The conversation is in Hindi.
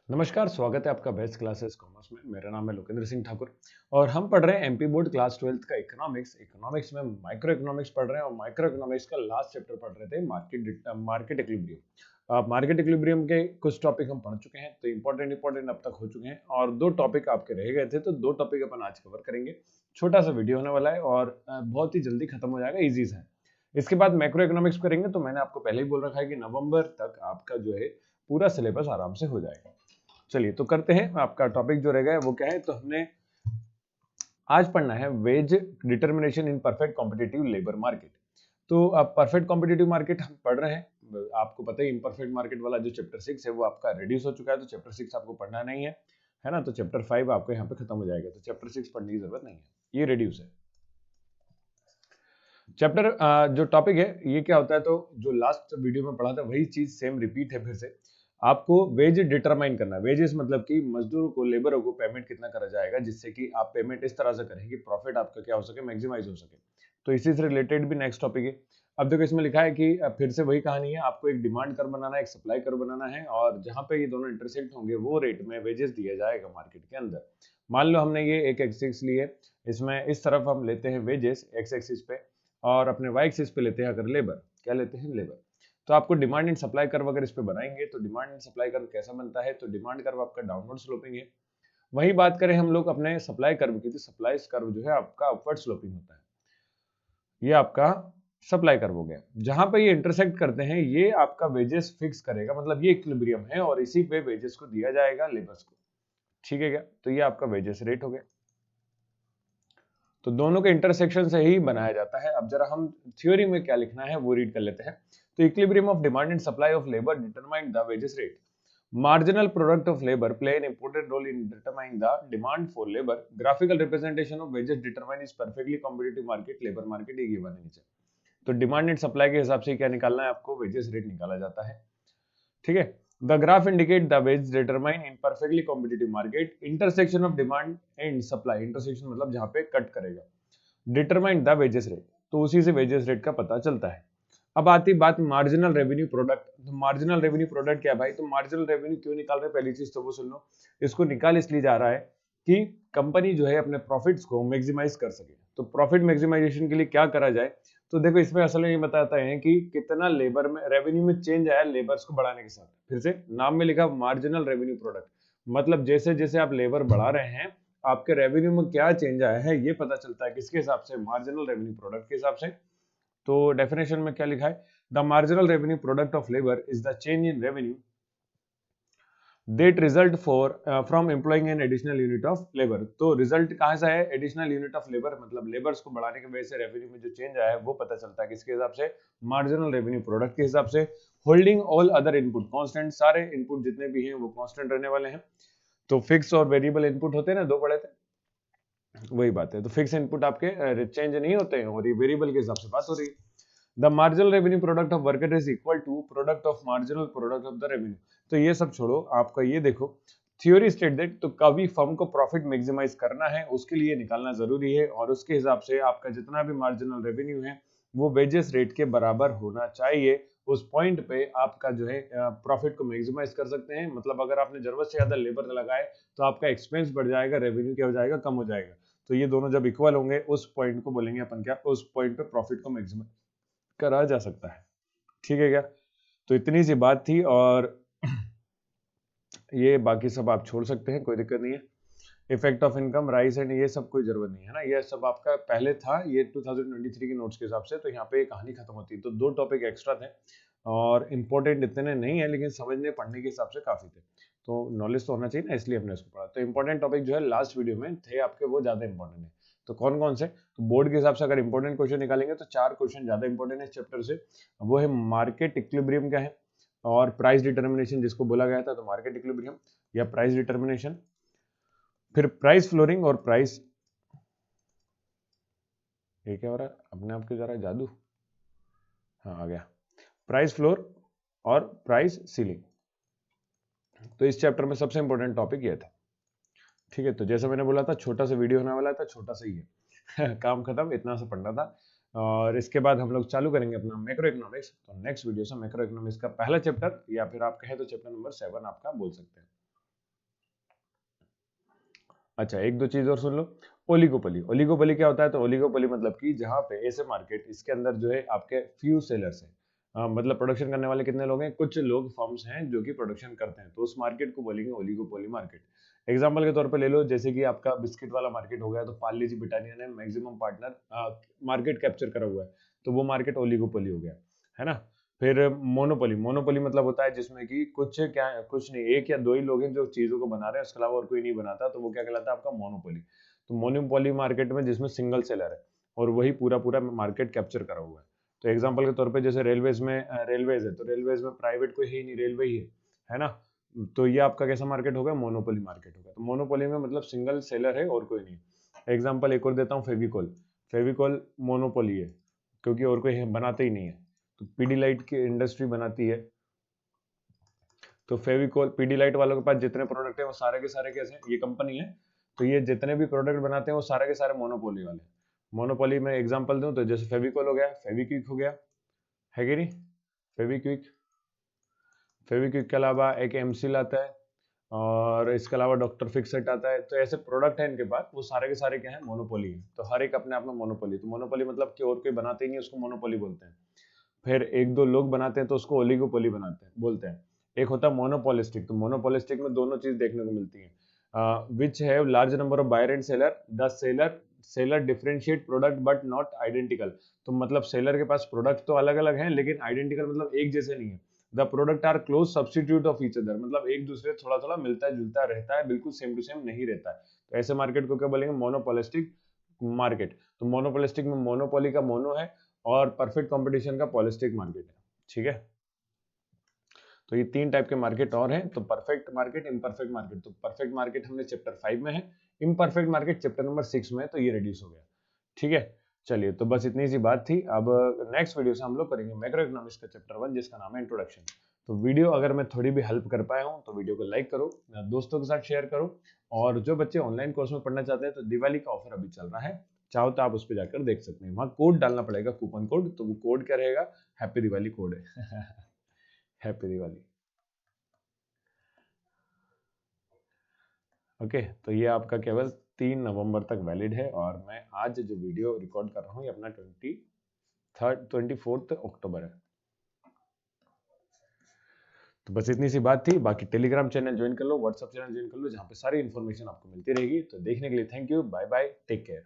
नमस्कार, स्वागत है आपका बेस्ट क्लासेस कॉमर्स में। मेरा नाम है लोकेंद्र सिंह ठाकुर और हम पढ़ रहे हैं एमपी बोर्ड क्लास 12th का इकोनॉमिक्स में माइक्रो इकोनॉमिक्स पढ़ रहे हैं और माइक्रो इकोनॉमिक्स का लास्ट चैप्टर पढ़ रहे थे मार्केट इक्विलिब्रियम। मार्केट इक्विलिब्रियम के कुछ टॉपिक हम पढ़ चुके हैं, तो इंपॉर्टेंट अब तक हो चुके हैं और दो टॉपिक आपके रह गए थे, तो दो टॉपिक अपन आज कवर करेंगे। छोटा सा वीडियो होने वाला है और बहुत ही जल्दी खत्म हो जाएगा, इजी सा है। इसके बाद मैक्रो इकोनॉमिक्स करेंगे, तो मैंने आपको पहले ही बोल रखा है कि नवंबर तक आपका जो है पूरा सिलेबस आराम से हो जाएगा। चलिए तो करते हैं। आपका टॉपिक जो रह गया है वो क्या है, तो हमने आज पढ़ना है wage determination in perfect competitive labour market. तो अब परफेक्ट कॉम्पिटिटिव मार्केट हम पढ़ रहे हैं। आपको पता है इम्परफेक्ट मार्केट वाला जो चैप्टर 6 है वो आपका रिड्यूस हो चुका है, तो चैप्टर 6 आपको पढ़ना नहीं है ना। तो चैप्टर 5 आपको यहाँ पे खत्म हो जाएगा, तो चैप्टर 6 पढ़ने की जरूरत नहीं है, ये रिड्यूस है। चैप्टर जो टॉपिक है ये क्या होता है, तो जो लास्ट वीडियो में पढ़ा था वही चीज सेम रिपीट है फिर से। आपको वेज डिटरमाइन करना, वेजेस मतलब कि मजदूरों को, लेबरों को पेमेंट कितना करा जाएगा, जिससे कि आप पेमेंट इस तरह से करें कि प्रॉफिट आपका क्या हो सके, मैक्सिमाइज हो सके। तो इसी से रिलेटेड भी नेक्स्ट टॉपिक है। अब देखो इसमें लिखा है कि फिर से वही कहानी है, आपको एक डिमांड कर्व बनाना है, एक सप्लाई कर्व बनाना है, और जहां पे ये दोनों इंटरसेक्ट होंगे वो रेट में वेजेस दिया जाएगा मार्केट के अंदर। मान लो हमने ये एक एक्सिस लिए, इसमें इस तरफ हम लेते हैं वेजेस एक्स एक्सिस पे, और अपने वाई एक्सिस पे लेते हैं अगर लेबर, क्या लेते हैं, लेबर। तो आपको डिमांड एंड सप्लाई कर्व अगर इस पे बनाएंगे तो डिमांड एंड सप्लाई कर्व कैसा बनता है, तो डिमांड कर्व आपका डाउनवर्ड स्लोपिंग है। वही बात करें हम लोग अपने सप्लाई कर्व की, तो सप्लाई कर्व जो है आपका अपवर्ड स्लोपिंग होता है। ये आपका सप्लाई कर्व हो गया। जहां पे ये इंटरसेक्ट करते हैं ये आपका वेजेस फिक्स करेगा, मतलब ये इक्विलिब्रियम है और इसी पे वेजेस को दिया जाएगा लेबर्स को। ठीक है क्या, तो ये आपका वेजेस रेट हो गया। तो दोनों के इंटरसेक्शन से ही बनाया जाता है। अब जरा हम थ्योरी में क्या लिखना है वो रीड कर लेते हैं। तो equilibrium of demand and supply of labour determine the wages rate. Marginal product of labor play an important role in determining the demand for labor. Graphical representation of wages determine is perfectly competitive market, labor market ये गिवन है नीचे। तो डिमांड एंड सप्लाई के हिसाब से क्या निकालना है आपको, वेजेस रेट निकाला जाता है। ठीक है। The graph indicate the ways determine in perfectly competitive market, intersection of demand and supply, intersection मतलब जहां पे कट करेगा, डिटरमाइन द वेजेस रेट, तो उसी से वेजेस रेट का पता चलता है। अब आती बात मार्जिनल रेवेन्यू प्रोडक्ट। तो मार्जिनल रेवेन्यू प्रोडक्ट क्या भाई, तो मार्जिनल रेवेन्यू क्यों निकाल रहे हैं, पहली चीज तो वो सुन लो। इसको निकाल इसलिए जा रहा है कि कंपनी जो है अपने प्रॉफिट्स को मैक्सिमाइज कर सके। तो प्रॉफिट मैक्सिमाइजेशन के लिए क्या करा जाए, तो देखो इसमें असल में ये बताता है कि कितना लेबर में रेवेन्यू में चेंज आया लेबर्स को बढ़ाने के साथ। फिर से नाम में लिखा मार्जिनल रेवेन्यू प्रोडक्ट, मतलब जैसे जैसे आप लेबर बढ़ा रहे हैं आपके रेवेन्यू में क्या चेंज आया है ये पता चलता है, किसके हिसाब से, मार्जिनल रेवेन्यू प्रोडक्ट के हिसाब से। तो डेफिनेशन में क्या लिखा है, the marginal revenue product of labour is the change in revenue that result for from employing an additional unit of labour. तो रिजल्ट कहां से है, एडिशनल यूनिट ऑफ लेबर, मतलब लेबर्स को बढ़ाने की वजह से रेवेन्यू में जो चेंज आया है वो पता चलता है किसके हिसाब से, मार्जिनल रेवेन्यू प्रोडक्ट के हिसाब से। Holding all other input constant, सारे इनपुट जितने भी हैं वो कांस्टेंट रहने वाले हैं। तो फिक्स और वेरिएबल इनपुट होते हैं ना, दो पढ़े थे, वही बात है। तो फिक्स इनपुट आपके चेंज नहीं होते हैं और ये वेरिएबल के हिसाब से बात हो रही है। The marginal revenue product of worker is equal to product of marginal product of the revenue. तो ये सब छोड़ो, आपका ये देखो थ्योरी स्टेट दैट, तो कभी फर्म को प्रॉफिट मैक्सिमाइज करना है उसके लिए निकालना जरूरी है, और उसके हिसाब से आपका जितना भी मार्जिनल रेवेन्यू है वो वेजेस रेट के बराबर होना चाहिए। उस पॉइंट पे आपका जो है प्रॉफिट को मैक्सिमाइज कर सकते हैं। मतलब अगर आपने जरूरत से ज्यादा लेबर लगाए तो आपका एक्सपेंस बढ़ जाएगा, रेवेन्यू क्या हो जाएगा, कम हो जाएगा। तो ये दोनों जब इक्वल होंगे उस पॉइंट को बोलेंगे अपन क्या, उस पॉइंट पे प्रॉफिट को मैक्सिमाइज करा जा सकता है। ठीक है क्या, तो इतनी सी बात थी और ये बाकी सब आप छोड़ सकते हैं, कोई दिक्कत नहीं है। Effect of income, rice and ये सब कोई जरूरत नहीं है ना, ये सब आपका पहले था, ये 2023 के नोट्स के हिसाब से। तो यहाँ पे कहानी खत्म होती है। तो दो टॉपिक एक्स्ट्रा थे और इंपॉर्टेंट इतने नहीं है, लेकिन समझने पढ़ने के हिसाब से काफी थे। तो नॉलेज तो होना चाहिए ना, इसलिए हमने इसको पढ़ा। तो इंपॉर्टेंट टॉपिक जो है लास्ट वीडियो में थे आपके, वो ज्यादा इंपॉर्टेंट है। तो कौन कौन से, तो बोर्ड के हिसाब से अगर इंपॉर्टेंट क्वेश्चन निकालेंगे तो 4 क्वेश्चन ज्यादा इंपॉर्टेंट है इस चैप्टर से। वो है मार्केट इक्विलिब्रियम क्या है, और प्राइस डिटर्मिनेशन जिसको बोला गया था, तो मार्केट इक्विलिब्रियम या प्राइस डिटर्मिनेशन। फिर प्राइस फ्लोरिंग और प्राइस, ये क्या हो रहा है अपने आप के, जरा जादू, हाँ आ गया, प्राइस फ्लोर और प्राइस सीलिंग। तो इस चैप्टर में सबसे इंपॉर्टेंट टॉपिक ये था। ठीक है, तो जैसे मैंने बोला था छोटा सा वीडियो होने वाला था, छोटा सा ही है काम खत्म, इतना सा पढ़ना था। और इसके बाद हम लोग चालू करेंगे अपना मैक्रो इकोनॉमिक्स। तो नेक्स्ट वीडियो से मैक्रो इकोनॉमिक्स का पहला चैप्टर, या फिर आप कहें तो चैप्टर नंबर 7 आपका बोल सकते हैं। अच्छा, एक दो चीज और सुन लो। ओलिगोपोली, ओलिगोपोली क्या होता है? तो ओलिगोपोली मतलब कि जहाँ पे ऐसे मार्केट, इसके अंदर जो है आपके फ्यू सेलर्स हैं, मतलब प्रोडक्शन करने वाले कितने लोग हैं? कुछ लोग, फर्म्स हैं जो कि प्रोडक्शन करते हैं, तो उस मार्केट को बोलेंगे ओलिगोपोली मार्केट। एग्जाम्पल के तौर पे ले लो, जैसे कि आपका बिस्किट वाला मार्केट हो गया, तो पार्ले जी ब्रिटानिया ने मैक्सिमम पार्टनर मार्केट कैप्चर करा हुआ है, तो वो मार्केट ओलिगोपोली हो गया, है ना। फिर मोनोपोली, मोनोपोली मतलब होता है जिसमें कि कुछ नहीं, एक या दो ही लोग हैं जो चीजों को बना रहे हैं, उसके अलावा और कोई नहीं बनाता, तो वो क्या कहलाता है? आपका मोनोपोली। तो मोनोपोली मार्केट में जिसमें सिंगल सेलर है और वही पूरा पूरा मार्केट कैप्चर करा हुआ है। तो एग्जांपल के तौर पे जैसे रेलवेज में, रेलवेज है, तो रेलवेज में प्राइवेट कोई है ही नहीं, रेलवे ही है ना। तो ये आपका कैसा मार्केट होगा? मोनोपोली मार्केट होगा। तो मोनोपोली में मतलब सिंगल सेलर है और कोई नहीं। एग्जाम्पल एक और देता हूँ, फेविकॉल, फेविकॉल मोनोपोली है, क्योंकि और कोई बनाते ही नहीं है। तो पीडीलाइट की इंडस्ट्री बनाती है, तो फेविकॉल, पीडीलाइट वालों के पास जितने प्रोडक्ट है वो सारे के सारे कैसे हैं? ये कंपनी है, तो ये जितने भी प्रोडक्ट बनाते हैं वो सारे के सारे मोनोपोली वाले। मोनोपोली में एग्जांपल दूं तो जैसे फेविकॉल हो गया, फेविक्विक हो गया, है कि नहीं? फेविक्विक, फेविक्विक के अलावा एक एमसील आता है, और इसके अलावा डॉक्टर फिक्सेट आता है। तो ऐसे प्रोडक्ट है इनके पास, वो सारे के सारे क्या है? मोनोपोली है। तो हर एक अपने आप में मोनोपोली। तो मोनोपोली मतलब कि और कोई बनाते ही नहीं, उसको मोनोपोली बोलते हैं। फिर एक दो लोग बनाते हैं तो उसको ओलिगोपोली बनाते हैं, बोलते हैं। एक होता है मोनोपोलिस्टिक, तो मोनोपोलिस्टिक में दोनों चीज देखने को मिलती है, which have large number of buyer and seller, the seller seller differentiate product but not identical. तो मतलब सेलर के पास प्रोडक्ट तो अलग अलग हैं, लेकिन आइडेंटिकल मतलब एक जैसे नहीं है। The product are close substitute of each other, मतलब एक दूसरे थोड़ा थोड़ा मिलता जुलता रहता है, बिल्कुल सेम टू सेम नहीं रहता है। तो ऐसे मार्केट को क्या बोलेंगे? Monopolistic market. तो मोनोपोलिस्टिक में मोनोपोली का मोनो है और परफेक्ट कंपटीशन का पॉलिस्टिक मार्केट है, ठीक है। तो ये तीन टाइप के मार्केट और हैं, तो परफेक्ट मार्केट, इम्परफेक्ट मार्केट। तो परफेक्ट मार्केट हमने चैप्टर 5 में है, इम्परफेक्ट मार्केट चैप्टर नंबर 6 में है, तो ये रिड्यूस हो गया, ठीक है। चलिए, तो बस इतनी सी बात थी। अब नेक्स्ट वीडियो से हम लोग करेंगे मैक्रो इकोनॉमिक्स का चैप्टर 1, जिसका नाम है इंट्रोडक्शन। तो वीडियो अगर मैं थोड़ी भी हेल्प कर पाया हूँ तो वीडियो को लाइक करो, दोस्तों के साथ शेयर करो, और जो बच्चे ऑनलाइन कोर्स में पढ़ना चाहते हैं तो दिवाली का ऑफर अभी चल रहा है, चाहो तो आप उस पर जाकर देख सकते हैं। वहाँ कोड डालना पड़ेगा, कूपन कोड। तो वो कोड क्या रहेगा? हैप्पी दिवाली कोड है। हैप्पी दिवाली। ओके, तो ये आपका केवल 3 नवंबर तक वैलिड है, और मैं आज जो वीडियो रिकॉर्ड कर रहा हूँ ये अपना 24 अक्टूबर है। तो बस इतनी सी बात थी। बाकी टेलीग्राम चैनल ज्वाइन कर लो, व्हाट्सएप चैनल ज्वाइन कर लो, जहाँ पे सारी इन्फॉर्मेशन आपको मिलती रहेगी। तो देखने के लिए thank you, bye bye, take care.